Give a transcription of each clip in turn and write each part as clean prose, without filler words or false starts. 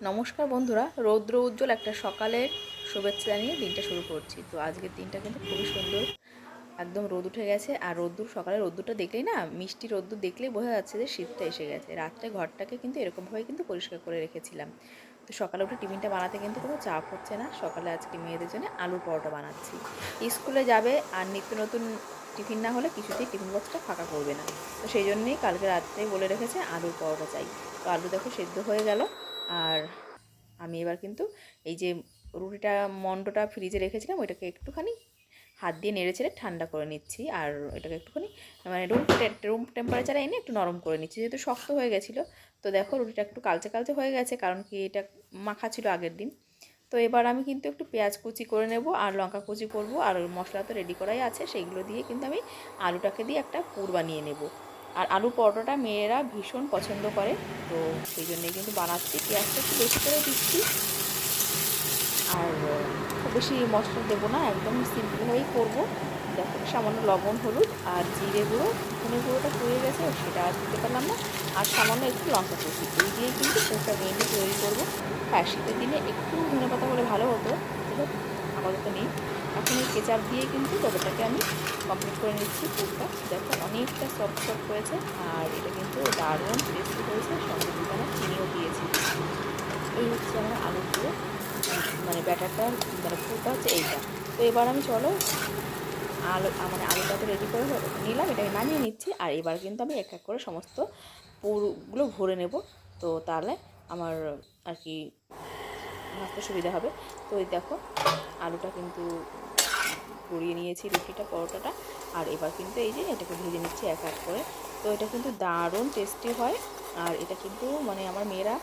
নমস্কার বন্ধুরা, রৌদ্র উজ্জ্বল একটা সকালের শুভেচ্ছা জানিয়ে দিনটা শুরু করছি। তো আজকের দিনটা কিন্তু খুবই সুন্দর, একদম রোদ উঠে গেছে। আর রোদ্দুর, সকালে রোদ্দুরটা দেখলেই না, মিষ্টি রোদ্দুর দেখলেই বোঝা যাচ্ছে যে শীতটা এসে গেছে। রাত্রে ঘরটাকে কিন্তু এরকমভাবে কিন্তু পরিষ্কার করে রেখেছিলাম। তো সকালে উঠে টিফিনটা বানাতে কিন্তু কোনো চাপ হচ্ছে না। সকালে আজকে মেয়েদের জন্য আলুর পরোটা বানাচ্ছি। স্কুলে যাবে আর নিত্য নতুন টিফিন না হলে কিছুতেই টিফিন বক্সটা ফাঁকা করবে না। তো সেই জন্যেই কালকে রাত্রেই বলে রেখেছে আলুর পরোটা চাই। তো আলু দেখো সেদ্ধ হয়ে গেল। আর আমি এবার কিন্তু এই যে রুটিটা, মন্ডটা ফ্রিজে রেখেছিলাম, ওইটাকে একটুখানি হাত দিয়ে নেড়ে চেড়ে ঠান্ডা করে নিচ্ছি। আর এটাকে একটুখানি মানে রুম টেম্পারেচারে এনে একটু নরম করে নিচ্ছি, যেহেতু শক্ত হয়ে গেছিলো। তো দেখো রুটিটা একটু কালচে কালচে হয়ে গেছে, কারণ কি এটা মাখা ছিল আগের দিন। তো এবার আমি কিন্তু একটু পেঁয়াজ কুচি করে নেব আর লঙ্কা কুচি করব। আর মশলা তো রেডি করাই আছে, সেইগুলো দিয়ে কিন্তু আমি আলুটাকে দিয়ে একটা পুর বানিয়ে নেব। আর আলু পরোটাটা মেয়েরা ভীষণ পছন্দ করে, তো সেই জন্যই কিন্তু বানাচ্ছি। পেঁয়াজটা একটু বেশি করে দিচ্ছি। আর খুব বেশি মশলা দেবো না, একদম সিম্পলভাবেই করবো। দেখো সামান্য লবণ, হলুদ আর জিরে গুঁড়ো, ধনে গুঁড়োটা পুড়ে গেছে সেটা আর দিতে পারলাম না। আর সামান্য একটু লঙ্কা কুচি, এই দিয়েই কিন্তু পুরটা মেনলি তৈরি করবো। হ্যাঁ, শীতের দিনে একটু ধনেপাতা হলে ভালো হতো, কিন্তু আপাতত নেই। এখন এই কেচাপ দিয়ে কিন্তু ততটাকে আমি কমপ্লিট করে নিচ্ছি পুরটা। দেখো অনেকটা সফট সফট হয়েছে, আর এটা কিন্তু দারুণ টেস্টি হয়েছে। সঙ্গে দুখানা চিনিও দিয়েছি। এই হচ্ছে আমার আলুর পুরো, মানে ব্যাটারটা, মানে পুরটা হচ্ছে এইটা। তো এবার আমি চলো মানে আলুটা তো রেডি করে নিলাম, এটাকে নামিয়ে নিচ্ছি। আর এবার কিন্তু আমি এক এক করে সমস্ত পুরগুলো ভরে নেব। তো তাহলে আমার আর কি ভাজতে সুবিধা হবে। তো এই দেখো আলুটা কিন্তু গড়িয়ে নিয়েছি, রুটিটা, পরোটাটা। আর এবার কিন্তু এই যে এটাকে ভেজে নিচ্ছি এক এক করে। তো এটা কিন্তু দারুণ টেস্টি হয়। আর এটা কিন্তু মানে আমার মেয়েরা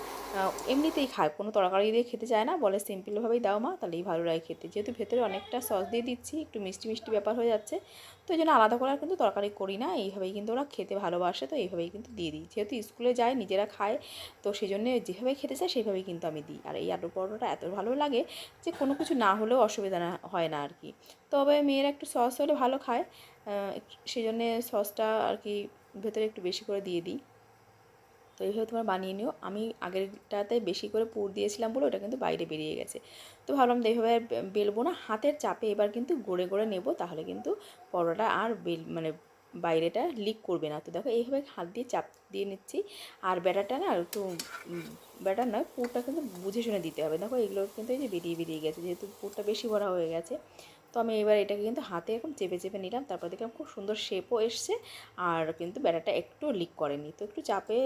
এমনিতেই খায়, কোনো তরকারি দিয়ে খেতে চায় না, বলে সিম্পলভাবেই দাও মা, তাহলেই ভালো লাগে খেতে। যেহেতু ভেতরে অনেকটা সস দিয়ে দিচ্ছি, একটু মিষ্টি মিষ্টি ব্যাপার হয়ে যাচ্ছে। তো এই জন্য আলাদা করে আর কিন্তু তরকারি করি না, এইভাবেই কিন্তু ওরা খেতে ভালোবাসে, তো এইভাবেই কিন্তু দিয়ে দিই। যেহেতু স্কুলে যায়, নিজেরা খায়, তো সেই জন্য যেভাবে খেতে চায় সেইভাবেই কিন্তু আমি দিই। আর এই আলু পরোটাটা এত ভালো লাগে যে কোনো কিছু না হলেও অসুবিধা হয় না আর কি। তবে মেয়েরা একটু সস হলে ভালো খায়, সেই জন্যে সসটা আর কি ভেতরে একটু বেশি করে দিয়ে দিই। তো এইভাবে তোমরা বানিয়ে নিও। আমি আগেরটাতে বেশি করে পুর দিয়েছিলাম বলে ওটা কিন্তু বাইরে বেরিয়ে গেছে। তো ভাবলাম এইভাবে বেলবো না, হাতের চাপে এবার কিন্তু গড়ে গড়ে নেব, তাহলে কিন্তু পরোটা আর মানে বাইরেটা লিক করবে না। তো দেখো এইভাবে হাত দিয়ে চাপ দিয়ে নিচ্ছি। আর ব্যাটারটা না একটু ব্যাটার নয়, পুরটা কিন্তু বুঝে শুনে দিতে হবে। দেখো এগুলো কিন্তু এই যে বেরিয়ে বেরিয়ে গেছে, যেহেতু পুরটা বেশি ভরা হয়ে গেছে। তো আমি এবার এটাকে কিন্তু হাতে এরকম চেপে চেপে নিলাম, তারপর দেখলাম খুব সুন্দর শেপও এসছে। আর কিন্তু ব্যাটারটা একটু লিক করেনি। তো একটু চাপে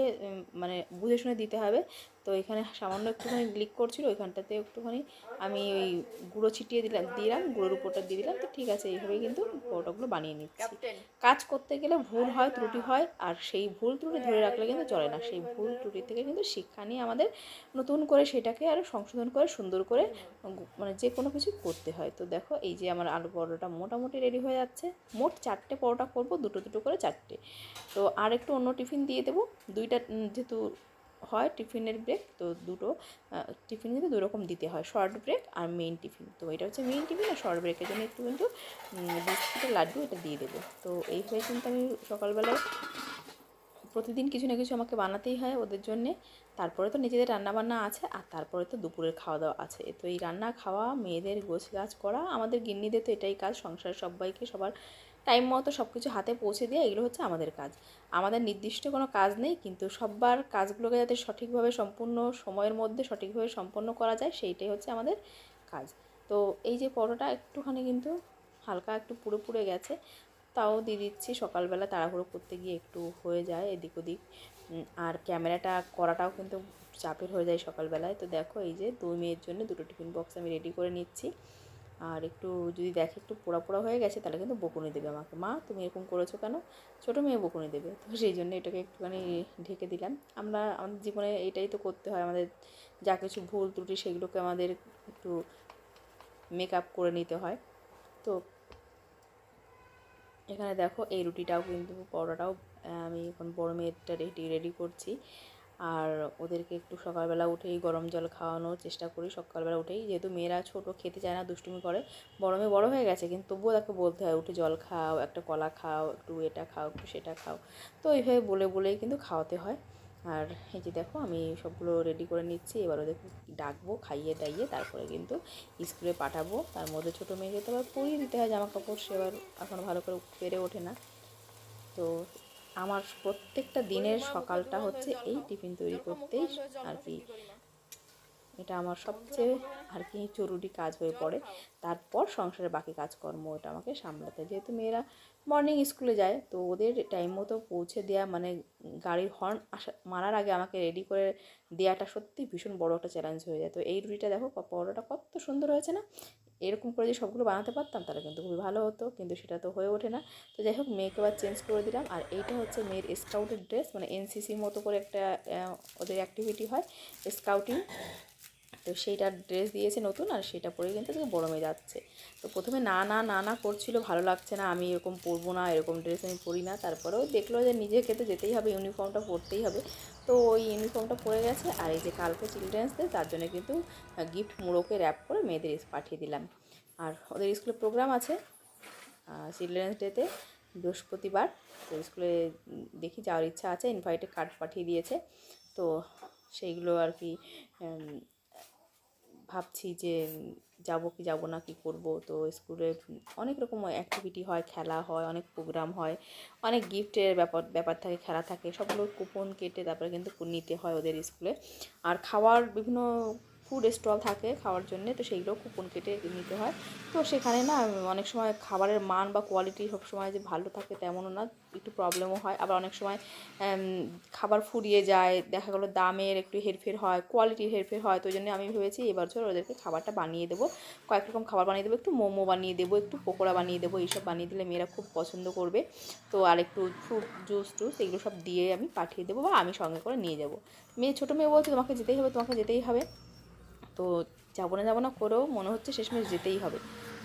মানে বুঝে শুনে দিতে হবে। তো এখানে সামান্য একটুখানি লিক করছিল, ওইখানটাতে একটুখানি আমি ওই গুঁড়ো ছিটিয়ে দিলাম গুঁড়োর উপরটা দিয়ে দিলাম। তো ঠিক আছে, এইভাবেই কিন্তু পরোটাগুলো বানিয়ে নিচ্ছি। কাজ করতে গেলে ভুল হয়, ত্রুটি হয়, আর সেই ভুল ত্রুটি ধরে রাখলে কিন্তু চলে না। সেই ভুল ত্রুটি থেকে কিন্তু শিক্ষা নিয়ে আমাদের নতুন করে সেটাকে আরও সংশোধন করে সুন্দর করে মানে যে কোনো কিছু করতে হয়। তো দেখো এই যে আমার আলু পরোটা মোটামুটি রেডি হয়ে যাচ্ছে। মোট 4টে পরোটা করব, দুটো দুটো করে 4টে। তো আর একটু অন্য টিফিন দিয়ে দেবো, দুইটা যেহেতু হয় টিফিনের ব্রেক, তো দুটো টিফিন কিন্তু দুরকম দিতে হয়, শর্ট ব্রেক আর মেইন টিফিন। তো এটা হচ্ছে মেইন টিফিন, আর শর্ট ব্রেকের জন্য একটু কিন্তু বিস্কুটের লাড্ডু এটা দিয়ে দেবো। তো এইভাবে কিন্তু আমি সকালবেলায় প্রতিদিন কিছু না কিছু আমাকে বানাতেই হয় ওদের জন্যে। তারপরে তো নিজেদের রান্নাবান্না আছে, আর তারপরে তো দুপুরের খাওয়া দাওয়া আছে। তো এই রান্না খাওয়া, মেয়েদের গোছগাছ করা, আমাদের গিন্নিদের তো এটাই কাজ। সংসারের সবাইকে সবার টাইম মতো সব কিছু হাতে পৌঁছে দেওয়া, এগুলো হচ্ছে আমাদের কাজ। আমাদের নির্দিষ্ট কোনো কাজ নেই, কিন্তু সবার কাজগুলোকে যাতে সঠিকভাবে সম্পূর্ণ সময়ের মধ্যে সঠিকভাবে সম্পন্ন করা যায়, সেইটাই হচ্ছে আমাদের কাজ। তো এই যে পরোটা একটুখানি কিন্তু হালকা একটু পুড়ে পুড়ে গেছে, তাও দিয়ে দিচ্ছি। সকালবেলা তাড়াহুড়ো করতে গিয়ে একটু হয়ে যায় এদিক ওদিক। আর ক্যামেরাটা করাটাও কিন্তু চাপের হয়ে যায় সকালবেলায়। তো দেখো এই যে 2 মেয়ের জন্য দুটো টিফিন বক্স আমি রেডি করে নিচ্ছি। আর একটু যদি দেখে একটু পোড়া পোড়া হয়ে গেছে, তাহলে কিন্তু বকুনি দেবে আমাকে, মা তুমি এরকম করেছো কেন, ছোটো মেয়ে বকুনি দেবে। তো সেই জন্য এটাকে একটুখানি ঢেকে দিলাম। আমাদের জীবনে এটাই তো করতে হয়, আমাদের যা কিছু ভুল ত্রুটি সেগুলোকে আমাদের একটু মেকআপ করে নিতে হয়। তো এখানে দেখো এই রুটিটাও কিন্তু, পরোটাটাও আমি এখন বড় মেয়েরটা রেডি করছি। আর ওদেরকে একটু সকালবেলা উঠেই গরম জল খাওয়ানোর চেষ্টা করি, সকালবেলা উঠেই। যেহেতু মেয়েরা ছোটো, খেতে চায় না, দুষ্টুমি করে। বড় মেয়ে বড় হয়ে গেছে, কিন্তু তবুও তাকে বলতে হয় উঠে জল খাও, একটা কলা খাও, একটু এটা খাও, একটু সেটা খাও। তো এইভাবে বলে বলেই কিন্তু খাওয়াতে হয়। আর এই যে দেখো আমি সবগুলো রেডি করে নিচ্ছি, এবার ওদেরকে ডাকবো, খাইয়ে দাইয়ে তারপরে কিন্তু স্কুলে পাঠাবো। তার মধ্যে ছোটো মেয়েকে তো আবার পরিয়ে দিতে হয় জামা কাপড়, সে আবার এখন ভালো করে পেরে ওঠে না। তো আমার প্রত্যেকটা দিনের সকালটা হচ্ছে এই টিফিন তৈরি করতেই আর কি, এটা আমার সবচেয়ে আর কি জরুরি কাজ হয়ে পড়ে। তারপর সংসারের বাকি কাজকর্ম ওটা আমাকে সামলাতে, যেহেতু মেয়েরা মর্নিং স্কুলে যায় তো ওদের টাইম মতো পৌঁছে দেওয়া মানে গাড়ির হর্ন মারার আগে আমাকে রেডি করে দেওয়াটা সত্যি ভীষণ বড় একটা চ্যালেঞ্জ হয়ে যায়। তো এই রুটিটা দেখো পরোটাটা কত সুন্দর হয়েছে না, এরকম করে যে সবগুলো বানাতে পারতাম তাহলে কিন্তু খুবই ভালো হতো, কিন্তু সেটা তো হয়ে ওঠে না। তো যাই হোক মেয়েকে আবার চেঞ্জ করে দিলাম। আর এইটা হচ্ছে মেয়ের স্কাউটের ড্রেস, মানে এনসিসির মতো করে একটা ওদের অ্যাক্টিভিটি হয় স্কাউটিং, তো সেইটার ড্রেস দিয়েছে নতুন, আর সেটা পরে কিন্তু বড় মেয়ে যাচ্ছে। তো প্রথমে না না না না করছিল, ভালো লাগছে না, আমি এরকম পরবো না, এরকম ড্রেস আমি পরি না। তারপরেও দেখলো যে নিজেকে তো যেতেই হবে, ইউনিফর্মটা পরতেই হবে, তো ওই ইউনিফর্মটা পরে গেছে। আর এই যে কালকে চিলড্রেন্স ডে, তার জন্য কিন্তু গিফট মুড়োকে র্যাপ করে মেয়েদের পাঠিয়ে দিলাম। আর ওদের স্কুলে প্রোগ্রাম আছে চিলড্রেন্স ডেতে বৃহস্পতিবার, তো স্কুলে দেখি যাওয়ার ইচ্ছা আছে, ইনভাইটে কার্ড পাঠিয়ে দিয়েছে। তো সেইগুলো আর কি ভাবছি যে যাব কি যাব না, কি করব। তো স্কুলে অনেক রকম অ্যাক্টিভিটি হয়, খেলা হয়, অনেক প্রোগ্রাম হয়, অনেক গিফটের ব্যাপার থাকে, খেলা থাকে, সবগুলো কুপন কেটে তারপরে কিন্তু নিতে হয় ওদের স্কুলে। আর খাওয়ার বিভিন্ন ফুড স্টল থাকে খাওয়ার জন্য, তো সেইগুলো কুপন কেটে নিতে হয়। তো সেখানে না অনেক সময় খাবারের মান বা কোয়ালিটি সব সময় যে ভালো থাকে তেমনও না, একটু প্রবলেমও হয়। আবার অনেক সময় খাবার ফুরিয়ে যায়, দেখা গেলো দামের একটু হেরফের হয়, কোয়ালিটির হেরফের হয়। তো ওই জন্য আমি ভেবেছি এবছর ওদেরকে খাবারটা বানিয়ে দেবো, কয়েক রকম খাবার বানিয়ে দেবো, একটু মোমো বানিয়ে দেবো, একটু পকোড়া বানিয়ে দেবো, এইসব বানিয়ে দিলে মেয়েরা খুব পছন্দ করবে। তো আর একটু ফ্রুট জুস টুস এগুলো সব দিয়ে আমি পাঠিয়ে দেবো, বা আমি সঙ্গে করে নিয়ে যাবো। ছোটো মেয়ে বলছে তোমাকে যেতেই হবে, তোমাকে যেতেই হবে। তো যাবো না করেও মনে হচ্ছে শেষমেশ যেতেই হবে।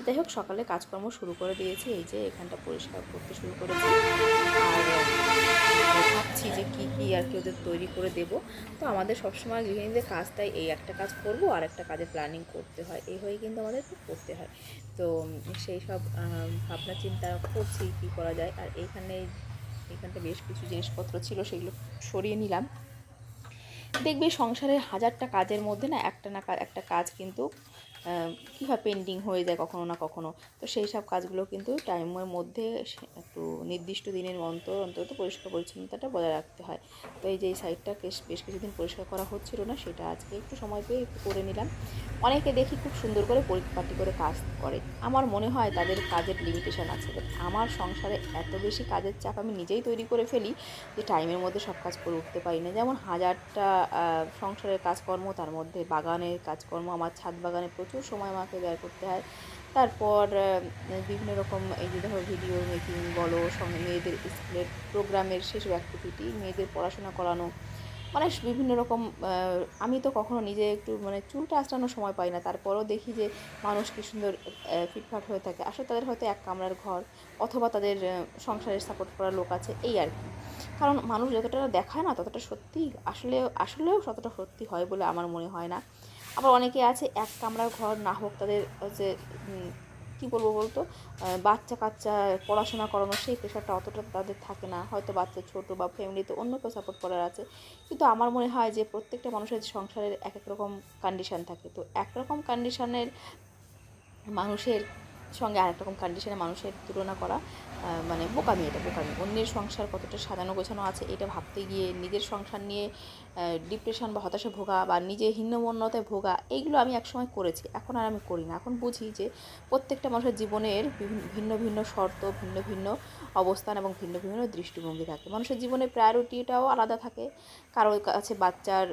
যাই হোক সকালে কাজকর্ম শুরু করে দিয়েছি, এই যে এখানটা পরিষ্কার করতে শুরু করেছি। আর ভাবছি যে কী কী আর কি ওদের তৈরি করে দেব। তো আমাদের সবসময় গৃহিণীদের কাজটাই এই, একটা কাজ করব আর একটা কাজের প্ল্যানিং করতে হয়, এই হয়ে কিন্তু আমাদের করতে হয়। তো সেই সব ভাবনা চিন্তা করছি কী করা যায়। আর এইখানটা বেশ কিছু জিনিসপত্র ছিল, সেগুলো সরিয়ে নিলাম। দেখবি সংসারে হাজারটা কাজের মধ্যে না একটা কাজ কিন্তু কী হয় পেন্ডিং হয়ে যায় কখনো না কখনো। তো সেই সব কাজগুলো কিন্তু টাইমের মধ্যে একটু নির্দিষ্ট দিনের অন্তর তো পরিষ্কার পরিচ্ছন্নতাটা বজায় রাখতে হয়। তো এই যে এই সাইডটা বেশ কিছুদিন পরিষ্কার করা হচ্ছিল না, সেটা আজকে একটু সময় পেয়ে একটু করে নিলাম। অনেকে দেখি খুব সুন্দর করে পরিপাটি করে কাজ করে, আমার মনে হয় তাদের কাজের লিমিটেশান আছে। বাট আমার সংসারে এত বেশি কাজের চাপ আমি নিজেই তৈরি করে ফেলি যে টাইমের মধ্যে সব কাজ করে উঠতে পারি না। যেমন হাজারটা সংসারের কাজকর্ম, তার মধ্যে বাগানের কাজকর্ম, আমার ছাদ বাগানে প্রচুর সময় আমাকে ব্যয় করতে হয়। তারপর বিভিন্ন রকম এই যে ধরো ভিডিও মেকিং বলো, সঙ্গে মেয়েদের স্কুলের প্রোগ্রামের সেসব অ্যাক্টিভিটি, মেয়েদের পড়াশোনা করানো, মানে বিভিন্ন রকম। আমি তো কখনো নিজে একটু মানে চুলটা আঁচড়ানোর সময় পাই না, তারপরেও দেখি যে মানুষ কী সুন্দর ফিটফাট হয়ে থাকে। আসলে তাদের হয়তো এক কামরার ঘর, অথবা তাদের সংসারের সাপোর্ট করার লোক আছে, এই আর কি। কারণ মানুষ যতটা দেখায় না ততটা সত্যি আসলেও ততটা সত্যি হয় বলে আমার মনে হয় না। আবার অনেকে আছে এক কামরার ঘর না হোক, তাদের হচ্ছে কী বলবো বলতো, বাচ্চা কাচ্চা পড়াশোনা করানো সেই প্রেশারটা অতটা তাদের থাকে না, হয়তো বাচ্চা ছোটো বা ফ্যামিলিতে অন্য কেউ সাপোর্ট করার আছে। কিন্তু আমার মনে হয় যে প্রত্যেকটা মানুষের সংসারের এক এক রকম কন্ডিশান থাকে, তো একরকম কন্ডিশানের মানুষের সঙ্গে আরেক রকম কন্ডিশনে মানুষের তুলনা করা মানে বোকামি, এটা বোকামি। অন্যের সংসার কতটা সাজানো গোছানো আছে এটা ভাবতে গিয়ে নিজের সংসার নিয়ে ডিপ্রেশন বা হতাশা ভোগা বা নিজে হীনমন্যতায় ভোগা, এইগুলো আমি একসময় করেছি, এখন আর আমি করি না। এখন বুঝি যে প্রত্যেকটা মানুষের জীবনের ভিন্ন ভিন্ন শর্ত, ভিন্ন ভিন্ন অবস্থান এবং ভিন্ন ভিন্ন দৃষ্টিভঙ্গি থাকে। মানুষের জীবনের প্রায়োরিটিটাও আলাদা থাকে, কারো কাছে বাচ্চার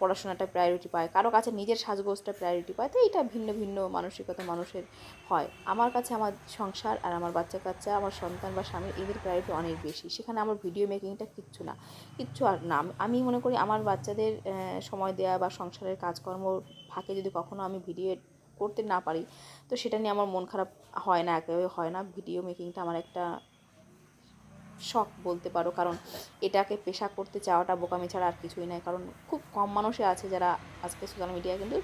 পড়াশোনাটা প্রায়োরিটি পায়, কারো কাছে নিজের সাজগোজটা প্রায়োরিটি পায়। তো এইটা ভিন্ন ভিন্ন মানসিকতা মানুষের হয়। আমার কাছে আমার সংসার আর আমার বাচ্চা কাচ্চা, আমার সন্তান বা স্বামী, এদের প্রায়োরিটি অনেক বেশি। সেখানে আমার ভিডিও মেকিংটা কিচ্ছু আর না। আমি মনে করি আমার বাচ্চাদের সময় দেওয়া বা সংসারের কাজকর্ম ফাঁকে যদি কখনো আমি ভিডিও করতে না পারি, তো সেটা নিয়ে আমার মন খারাপ হয় না, একেবারে হয় না। ভিডিও মেকিংটা আমার একটা শখ বলতে পারো, কারণ এটাকে পেশা করতে চাওয়াটা বোকামি ছাড়া আর কিছুই নয়। কারণ খুব কম মানুষই আছে যারা আজকে সোশ্যাল মিডিয়ায় কিন্তু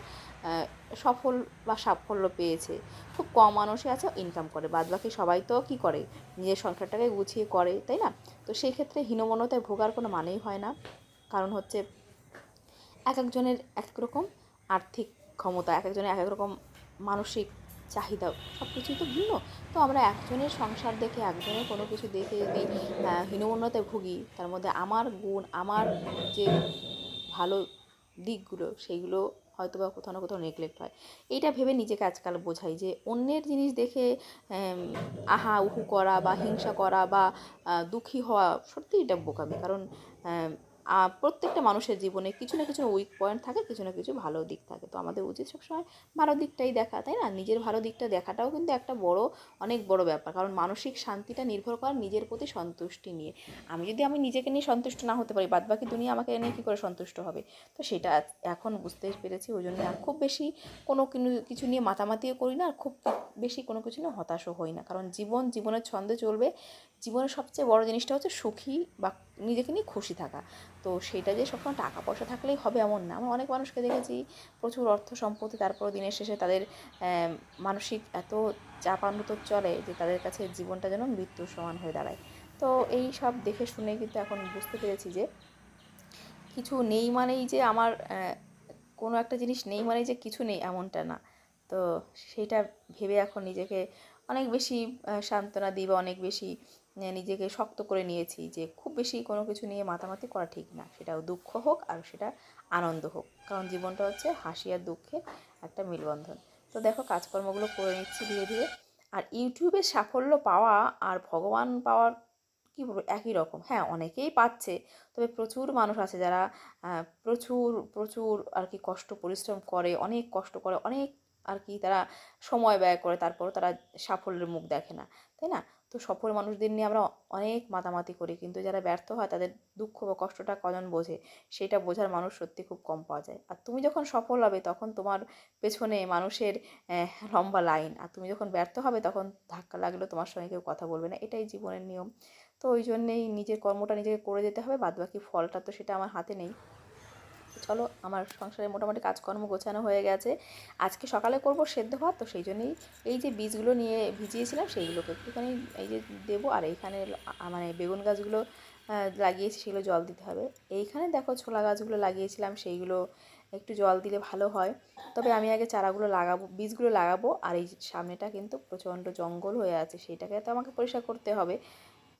সফল বা সাফল্য পেয়েছে, খুব কম মানুষই আছে ইনকাম করে, বাদবাকি সবাই তো কী করে, নিজের সংসারটাকে গুছিয়ে করে, তাই না? তো সেই ক্ষেত্রে হীনমন্যতায় ভোগার কোনো মানেই হয় না। কারণ হচ্ছে এক একজনের এক এক রকম আর্থিক ক্ষমতা, এক একজনের এক এক রকম মানসিক চাহিদা, সব কিছুই তো ভিন্ন। তো আমরা একজনের সংসার দেখে, একজনের কোনো কিছু দেখে যদি হীনমন্যতায় ভুগি, তার মধ্যে আমার গুণ, আমার যে ভালো দিকগুলো, সেইগুলো হয়তো বা কোথাও না কোথাও নেগলেক্ট হয়। এইটা ভেবে নিজেকে আজকাল বোঝাই যে অন্যের জিনিস দেখে আহা উহু করা বা হিংসা করা বা দুঃখী হওয়া, সত্যিই এটা বোকামি। কারণ প্রত্যেকটা মানুষের জীবনে কিছু না কিছু উইক পয়েন্ট থাকে, কিছু না কিছু ভালো দিক থাকে। তো আমাদের উচিত সবসময় ভালো দিকটাই দেখা, তাই না? নিজের ভালো দিকটা দেখাটাও কিন্তু একটা বড়, অনেক বড় ব্যাপার। কারণ মানসিক শান্তিটা নির্ভর করে নিজের প্রতি সন্তুষ্টি নিয়ে। আমি নিজেকে নিয়ে সন্তুষ্ট না হতে পারি, বাদবাকি দুনিয়া আমাকে নিয়ে কী করে সন্তুষ্ট হবে? তো সেটা এখন বুঝতে পেরেছি। ওই জন্য আর খুব বেশি কোনো কিছু নিয়ে মাতামাতিও করি না, আর খুব বেশি কোনো কিছু নিয়ে হতাশও হই না। কারণ জীবনের ছন্দে চলবে। জীবনের সবচেয়ে বড় জিনিসটা হচ্ছে সুখী বা নিজেকে নিয়ে খুশি থাকা। তো সেটা যে সবসময় টাকা পয়সা থাকলেই হবে এমন না। আমরা অনেক মানুষকে দেখেছি প্রচুর অর্থ সম্পত্তি, তারপর দিনের শেষে তাদের মানসিক এত চাপান্বিত চলে যে তাদের কাছে জীবনটা যেন মৃত্যুর সমান হয়ে দাঁড়ায়। তো এই সব দেখে শুনে কিন্তু এখন বুঝতে পেরেছি যে কিছু নেই মানেই যে আমার কোনো একটা জিনিস নেই মানেই যে কিছু নেই, এমনটা না। তো সেইটা ভেবে এখন নিজেকে অনেক বেশি সান্ত্বনা দিই বা অনেক বেশি নিজেকে শক্ত করে নিয়েছি যে খুব বেশি কোনো কিছু নিয়ে মাতামাতি করা ঠিক না। সেটাও দুঃখ হোক আর সেটা আনন্দ হোক, কারণ জীবনটা হচ্ছে হাসি আর দুঃখের একটা মেলবন্ধন। তো দেখো কাজকর্মগুলো করে নিচ্ছি ধীরে ধীরে। আর ইউটিউবে সাফল্য পাওয়া আর ভগবান পাওয়ার কী বলবো, একই রকম। হ্যাঁ, অনেকেই পাচ্ছে, তবে প্রচুর মানুষ আছে যারা প্রচুর প্রচুর আর কি কষ্ট পরিশ্রম করে, অনেক কষ্ট করে, অনেক আর কি তারা সময় ব্যয় করে, তারপরও তারা সাফল্যের মুখ দেখে না, তাই না? তো সফল মানুষদের নিয়ে আমরা অনেক মাতামাতি করি, কিন্তু যারা ব্যর্থ হয় তাদের দুঃখ বা কষ্টটা কজন বোঝে, সেটা বোঝার মানুষ সত্যি খুব কম পাওয়া যায়। আর তুমি যখন সফল হবে তখন তোমার পেছনে মানুষের লম্বা লাইন, আর তুমি যখন ব্যর্থ হবে তখন ধাক্কা লাগলেও তোমার সঙ্গে কেউ কথা বলবে না। এটাই জীবনের নিয়ম। তো ওই জন্যেই নিজের কর্মটা নিজেকে করে যেতে হবে, বাদবাকি ফলটা তো সেটা আমার হাতে নেই। চলো, আমার সংসারে মোটামুটি কাজকর্ম গোছানো হয়ে গেছে। আজকে সকালে করব সেদ্ধ ভাত, তো সেই জন্যই এই যে বীজগুলো নিয়ে ভিজিয়েছিলাম সেইগুলোকে একটুখানি এই যে দেবো। আর এইখানে মানে বেগুন গাছগুলো লাগিয়েছি, সেগুলো জল দিতে হবে। এইখানে দেখো ছোলা গাছগুলো লাগিয়েছিলাম, সেইগুলো একটু জল দিলে ভালো হয়। তবে আমি আগে চারাগুলো লাগাবো, বীজগুলো লাগাবো। আর এই সামনেটা কিন্তু প্রচণ্ড জঙ্গল হয়ে আছে, সেইটাকে তো আমাকে পরিষ্কার করতে হবে।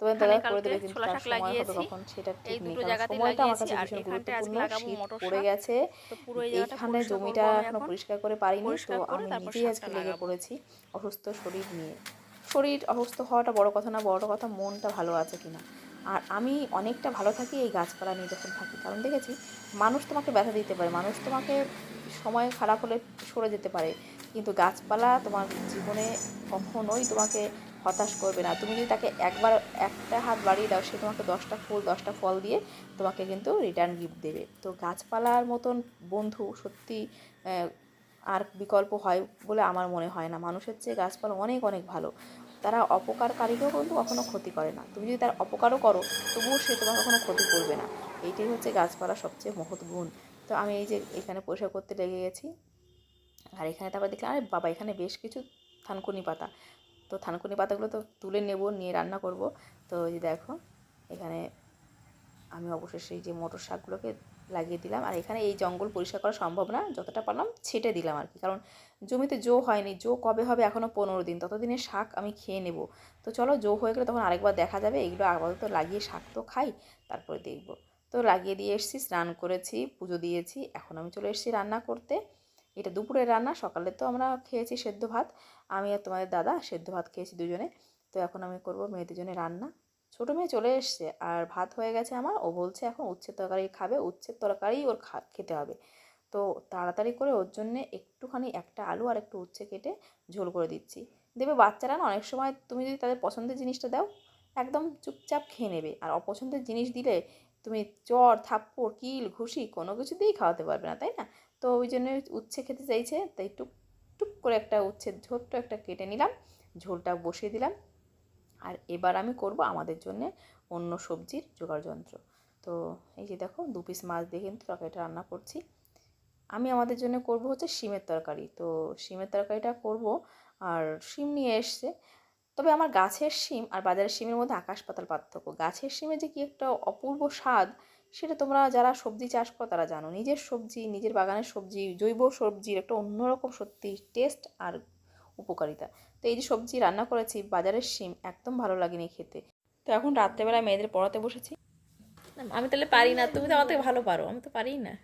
তোমার এখানে দাদা করে কালকে দেবে, কিন্তু ছোলা তার শাক সময় হবে লাগিয়েছি, কখন সেটা এই ঠিক নেই। দুটো কারণ জায়গাতেই সময়টা আমার লাগিয়েছি। কাছে আর ভীষণ এখানটায় গুরুত্বপূর্ণ। আজকে লাগাবো শীত মটর পড়ে শাক। গেছে, তো পুরো এই জায়গাটা এইখানে পরিষ্কার করবো জমিটা আমি এখনও এখন। পরিষ্কার করে পারিনি। তো পরিষ্কার করে আমি তারপর নিজেই শাকটা আজকে লেগে লাগাবো। পড়েছি অসুস্থ শরীর নিয়ে। শরীর অসুস্থ হওয়াটা বড় কথা না, বড় কথা মনটা ভালো আছে কিনা। আর আমি অনেকটা ভালো থাকি এই গাছপালা নিয়ে যখন থাকি, কারণ দেখেছি মানুষ তোমাকে ব্যথা দিতে পারে, মানুষ তোমাকে সময় খারাপ হলে সরে যেতে পারে, কিন্তু গাছপালা তোমার জীবনে কখনোই তোমাকে হতাশ করবে না। তুমি যদি তাকে একবার একটা হাত বাড়িয়ে দাও, সে তোমাকে 10টা ফুল 10টা ফল দিয়ে তোমাকে কিন্তু রিটার্ন গিফট দেবে। তো গাছপালার মতন বন্ধু সত্যি আর বিকল্প হয় বলে আমার মনে হয় না। মানুষের চেয়ে গাছপালা অনেক অনেক ভালো। তারা অপকারকারীকেও কিন্তু কখনো ক্ষতি করে না। তুমি যদি তার অপকারও করো, তবুও সে তোমার কখনো ক্ষতি করবে না। এইটাই হচ্ছে গাছপালার সবচেয়ে মহৎ গুণ। তো আমি এই যে এখানে পরিষ্কার করতে লেগে গেছি। আর এখানে তারপর দেখলাম, আরে বাবা, এখানে বেশ কিছু থানকুনি পাতা। তো থানকুনি পাতাগুলো তো তুলে নেব, নিয়ে রান্না করব। তো এই যে দেখো, এখানে আমি অবশেষে এই যে মটর শাকগুলোকে লাগিয়ে দিলাম। আর এখানে এই জঙ্গল পরিষ্কার করা সম্ভব না, যতটা পারলাম ছেটে দিলাম আর কি। কারণ জমিতে জো হয়নি, জো কবে হবে এখনও 15 দিন, ততদিনে শাক আমি খেয়ে নেব। তো চলো, জো হয়ে গেলে তখন আরেকবার দেখা যাবে। এগুলো আপাতত লাগিয়ে শাক তো খাই, তারপরে দেখব। তো লাগিয়ে দিয়ে এসেছি, স্নান করেছি, পুজো দিয়েছি, এখন আমি চলে এসেছি রান্না করতে। এটা দুপুরের রান্না। সকালে তো আমরা খেয়েছি সেদ্ধ ভাত, আমি আর তোমাদের দাদা সেদ্ধ ভাত খেয়েছি দুজনে। তো এখন আমি করব মেয়েদের জন্য রান্না। ছোটো মেয়ে চলে এসছে আর ভাত হয়ে গেছে আমার। ও বলছে এখন উচ্ছের তরকারি খাবে, উচ্ছের তরকারি ওর খেতে হবে। তো তাড়াতাড়ি করে ওর জন্যে একটুখানি একটা আলু আর একটু উচ্ছে কেটে ঝোল করে দিচ্ছি। দেবে বাচ্চারা না অনেক সময় তুমি যদি তাদের পছন্দের জিনিসটা দাও, একদম চুপচাপ খেয়ে নেবে। আর অপছন্দের জিনিস দিলে তুমি চড় থাপ্পড় কিল ঘুষি কোনো কিছুতেই খাওয়াতে পারবে না, তাই না? তো ওই জন্য উচ্ছে খেতে চাইছে, তাই টুক টুক করে একটা উচ্ছের ছোট্ট একটা কেটে নিলাম, ঝোলটা বসিয়ে দিলাম। আর এবার আমি করব আমাদের জন্যে অন্য সবজির জোগাড় যন্ত্র। তো এই যে দেখো 2 পিস মাছ দিয়ে কিন্তু তরকারিটা রান্না করছি। আমি আমাদের জন্য করব হচ্ছে শিমের তরকারি। তো শিমের তরকারিটা করব। আর শিম নিয়ে এসছে, তবে আমার গাছের শিম আর বাজারের শিমের মধ্যে আকাশ পাতাল পার্থক্য। গাছের শিমে যে কি একটা অপূর্ব স্বাদ, সেটা তোমরা যারা সবজি চাষ করো তারা জানো, নিজের সবজি, নিজের বাগানের সবজি, জৈব সবজির একটা অন্যরকম সত্যি টেস্ট আর উপকারিতা। তো এই যে সবজি রান্না করেছি, বাজারের শিম একদম ভালো লাগেনি খেতে। তো এখন রাত্রেবেলা মেয়েদের পড়াতে বসেছি। আমি তাহলে পারি না, তুমি তো আমার থেকে ভালো পারো, আমি তো পারি না।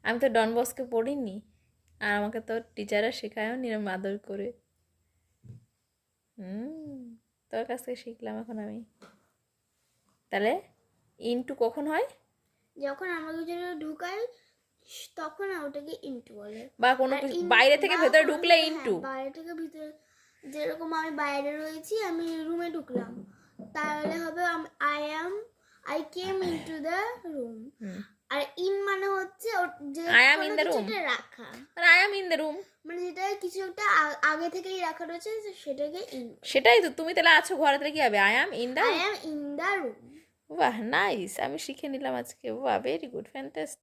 আমি তো ডন বস্কে পড়িনি, আর আমাকে তো টিচাররা শেখায়ও নি এরম আদর করে। তোর কাছ থেকে শিখলাম এখন আমি। তাহলে ইনটু কখন হয়? যখন আমরা ভিতরে ঢুকাই তখন ওটাকে ইনটু বলে। বা কোনো বাইরে থেকে ভেতরে ঢুকলে ইনটু। বাইরে থেকে ভিতরে, যেরকম আমি বাইরে রয়েছি, আমি রুমে ঢুকলাম, তাহলে হবে I came into the room. আর ইন মানে হচ্ছে যে I am in the room, রাখা, মানে I am in the room, মানে যেটা কিছু একটা আগে থেকেই রাখা রয়েছে সেটাকে ইন। সেটাই তো, তুমি তাহলে আছো ঘরে, তাহলে কি হবে? I am in the room. বাহ, নাইস, আমি শিখে নিলাম আজকে। বাহ, ভেরি গুড, ফ্যান্টাস্টিক।